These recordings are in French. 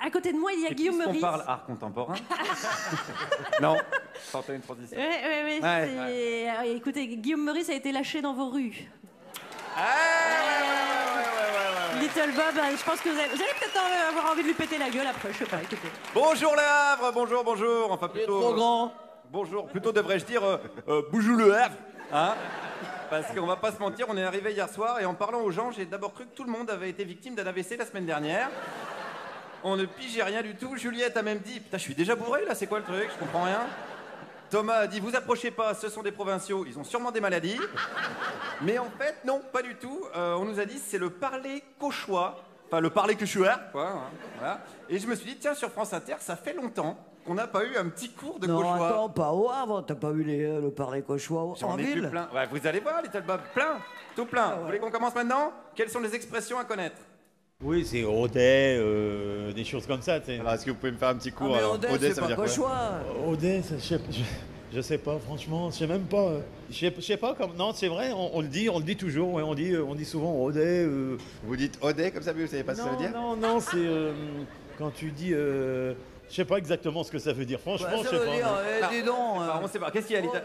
À côté de moi, il y a Guillaume Meurice. On parle art contemporain. Non, tentez une transition. Oui. Écoutez, Guillaume Meurice a été lâché dans vos rues. Little Bob, je pense que vous allez peut-être avoir envie de lui péter la gueule après, je sais pas, écoutez. Bonjour Le Havre, bonjour. Enfin plutôt. Trop grand. Bonjour, plutôt devrais-je dire bonjour Le Havre, hein. Parce qu'on va pas se mentir, on est arrivé hier soir et en parlant aux gens, j'ai d'abord cru que tout le monde avait été victime d'un AVC la semaine dernière. On ne pigeait rien du tout. Juliette a même dit, putain, je suis déjà bourré là, c'est quoi le truc? Je comprends rien. Thomas a dit, vous approchez pas, ce sont des provinciaux, ils ont sûrement des maladies. Mais en fait, non, pas du tout. On nous a dit, c'est le parler cauchois. Enfin, le parler quechua, quoi. Hein, voilà. Et je me suis dit, tiens, sur France Inter, ça fait longtemps qu'on n'a pas eu un petit cours de cauchois. Non, attends, pas au Havre, t'as pas vu le parler cauchois en ville? J'en ai plein. Ouais, vous allez voir, Little Bob, plein, tout plein. Vous voulez qu'on commence maintenant? Quelles sont les expressions à connaître? Oui, c'est Audet, des choses comme ça. Alors, est-ce que vous pouvez me faire un petit cours? Mais Audet, c'est pas cauchois. Audet, je sais pas, franchement, je sais même pas. Je sais pas comme. Non, c'est vrai, on le dit toujours. Ouais, on dit souvent Audet. Vous dites Audet comme ça, mais vous savez pas ce que ça veut dire? Non, c'est quand tu dis. Je sais pas exactement ce que ça veut dire. Franchement, je sais pas. Dis donc. On sait pas. Qu'est-ce qu'il y a, Little?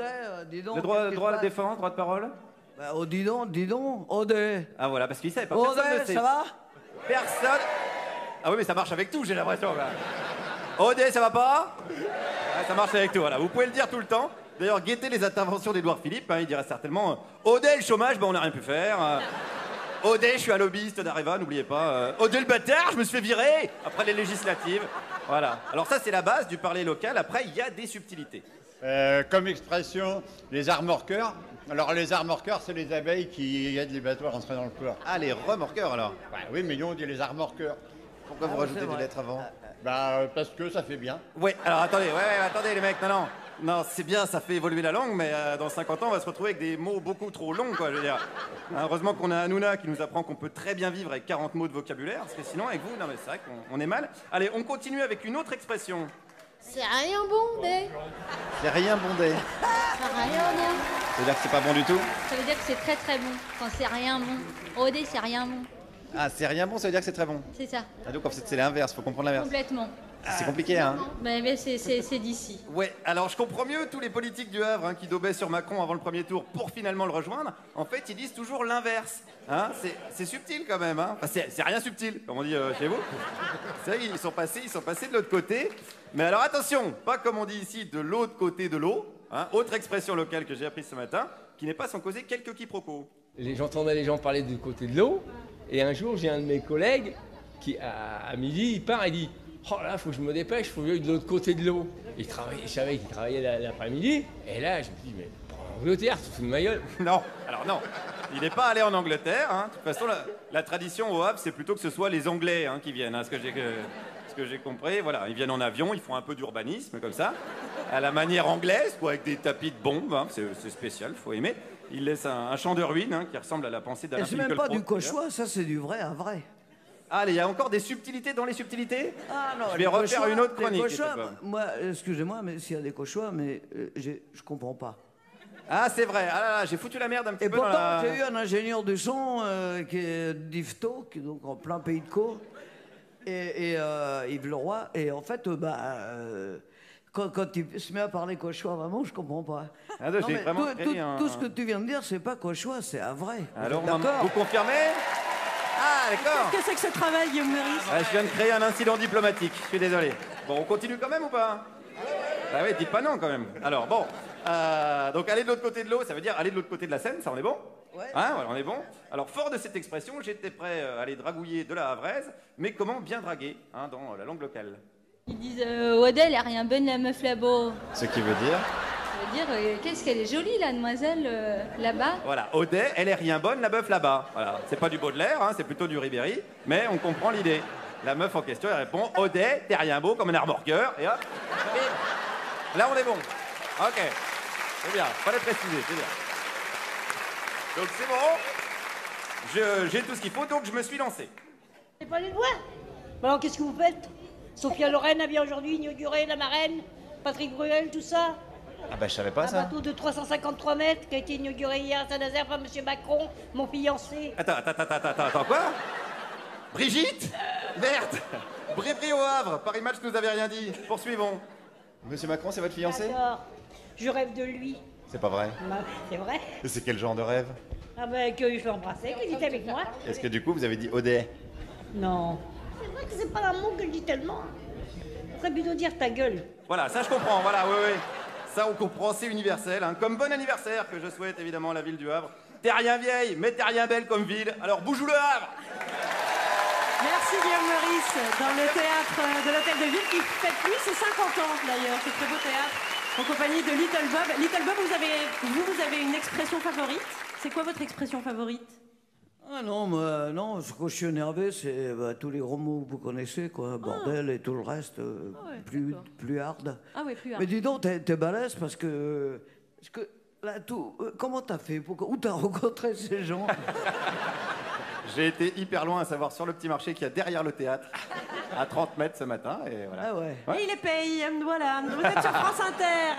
Dis donc. Le droit à la défense, droit de parole? Bah, dis donc, Audet. Ah voilà, parce qu'il savait pas. Audet, ça va? Personne. Ah oui, mais ça marche avec tout, j'ai l'impression. Audet, ça va pas? Ça marche avec tout, voilà. Vous pouvez le dire tout le temps. D'ailleurs, guettez les interventions d'Édouard Philippe. Hein, il dirait certainement Audet, le chômage, on n'a rien pu faire. Audet, je suis un lobbyiste d'Areva, n'oubliez pas. Audet, le bâtard, je me suis fait virer après les législatives. Voilà. Alors ça, c'est la base du parler local. Après, il y a des subtilités. Comme expression, les remorqueurs. Alors, les remorqueurs, c'est les abeilles qui aident les bateaux à rentrer dans le port. Ah, les remorqueurs, alors? Bah, oui, mais nous, on dit les remorqueurs. Pourquoi vous rajoutez des lettres avant? Parce que ça fait bien. Ouais, alors attendez, attendez les mecs, non, c'est bien, ça fait évoluer la langue, mais dans 50 ans, on va se retrouver avec des mots beaucoup trop longs, quoi, je veux dire. Heureusement qu'on a Hanouna qui nous apprend qu'on peut très bien vivre avec 40 mots de vocabulaire, parce que sinon, avec vous, non mais c'est vrai qu'on est mal. Allez, on continue avec une autre expression. C'est rien bondé. C'est rien bondé. C'est rien bon. Ça veut dire que c'est pas bon du tout? Ça veut dire que c'est très très bon. Quand c'est rien bon. Odé, c'est rien bon. Ah, c'est rien bon, ça veut dire que c'est très bon. C'est ça. Ah, donc en fait, c'est l'inverse, faut comprendre l'inverse. Complètement. C'est compliqué, hein? Mais c'est d'ici. Ouais, alors je comprends mieux tous les politiques du Havre qui daubaient sur Macron avant le premier tour pour finalement le rejoindre. En fait, ils disent toujours l'inverse. Hein, c'est subtil quand même. Hein, enfin, c'est rien subtil, comme on dit chez vous. C'est vrai, ils sont passés de l'autre côté. Mais alors attention, pas comme on dit ici, de l'autre côté de l'eau. Hein, autre expression locale que j'ai apprise ce matin, qui n'est pas sans causer quelques quiproquos. J'entendais les gens parler du côté de l'eau. Et un jour, j'ai un de mes collègues qui, à midi, il part et dit « Oh là, faut que je me dépêche, faut que j'aille de l'autre côté de l'eau. » Je savais qu'il travaillait l'après-midi. Et là, je me dis « Mais en Angleterre, tu te fous de ma gueule ?» Non, alors non. Il n'est pas allé en Angleterre. Hein. De toute façon, la tradition au Havre, c'est plutôt que ce soit les Anglais qui viennent. Hein, ce que j'ai compris, voilà. Ils viennent en avion, ils font un peu d'urbanisme, comme ça. À la manière anglaise, quoi, avec des tapis de bombes. Hein, c'est spécial, faut aimer. Il laisse un champ de ruines qui ressemble à la pensée d'Alain Finkielkraut. C'est même pas du cauchois, ça c'est du vrai à vrai. Ah, il y a encore des subtilités dans les subtilités? Ah non, je vais refaire une autre chronique. Moi, excusez-moi, mais s'il y a des cauchois, mais je comprends pas. Ah, c'est vrai. Ah là là, j'ai foutu la merde un petit peu. Et pourtant, j'ai eu un ingénieur du son qui est d'Yvetot, qui est donc en plein pays de Caux, et Yves Leroy. Et en fait, quand il se met à parler cauchois, vraiment, je comprends pas. Ah, non, tout ce que tu viens de dire, c'est pas cauchois, c'est à vrai. Alors, vous confirmez? Ah, d'accord. Qu'est-ce que c'est que ce travail, Guillaume Meurice? Je viens de créer un incident diplomatique, je suis désolé. Bon, on continue quand même ou pas? Ah oui, dites pas non quand même. Alors, bon. Donc, aller de l'autre côté de l'eau, ça veut dire aller de l'autre côté de la Seine, ça, on est bon? Ouais. Hein, voilà, on est bon. Alors, fort de cette expression, j'étais prêt à aller dragouiller de la Havraise, mais comment bien draguer dans la langue locale? Ils disent Odé, elle a rien bonne la meuf là-bas. Ce qui veut dire? Ça veut dire qu'est-ce qu'elle est jolie la demoiselle là-bas. Voilà, Audet, elle est rien bonne, la meuf là-bas. Voilà, c'est pas du Baudelaire, c'est plutôt du Ribéry, mais on comprend l'idée. La meuf en question, elle répond Audet, t'es rien beau comme un remorqueur, et hop. Et là, on est bon. Ok, c'est bien, fallait préciser, c'est bien. Donc c'est bon, j'ai tout ce qu'il faut, donc je me suis lancé. C'est pas les voir. Alors qu'est-ce que vous faites? Sophia Loren a bien aujourd'hui inauguré la marraine, Patrick Bruel, tout ça. Ah bah je savais pas ça. Un bateau de 353 mètres qui a été inauguré hier à Saint-Nazaire par Monsieur Macron, mon fiancé. Attends, quoi? Brigitte? Merde! Brévry au Havre, Paris Match nous avait rien dit. Poursuivons. Monsieur Macron, c'est votre fiancé? J'adore. Je rêve de lui. C'est pas vrai. Bah, c'est vrai. C'est quel genre de rêve? Ah ben, que je l'embrassais, qu'il était avec moi. Est-ce que du coup vous avez dit Audet? Non. C'est vrai que c'est pas l'amour que je dis tellement. Faudrait plutôt dire ta gueule. Voilà, ça je comprends, voilà, oui. Ça on comprend, c'est universel. Hein. Comme bon anniversaire que je souhaite évidemment à la ville du Havre. T'es rien vieille, mais t'es rien belle comme ville, alors bougou le Havre! Merci Guillaume Meurice, dans le théâtre de l'Hôtel de Ville qui fête lui ses 50 ans d'ailleurs, ce très beau théâtre, en compagnie de Little Bob. Little Bob, vous avez une expression favorite? C'est quoi votre expression favorite? Ah non, non, quand je suis énervé, c'est tous les gros mots que vous connaissez, quoi. Bordel et tout le reste, ouais, plus hard. Ah oui, plus hard. Mais dis donc, t'es balèze parce que là, comment t'as fait? Où t'as rencontré ces gens? J'ai été hyper loin, à savoir sur le petit marché qu'il y a derrière le théâtre, à 30 mètres ce matin, et voilà. Ah ouais. Et il est payé, voilà. Vous êtes sur France Inter.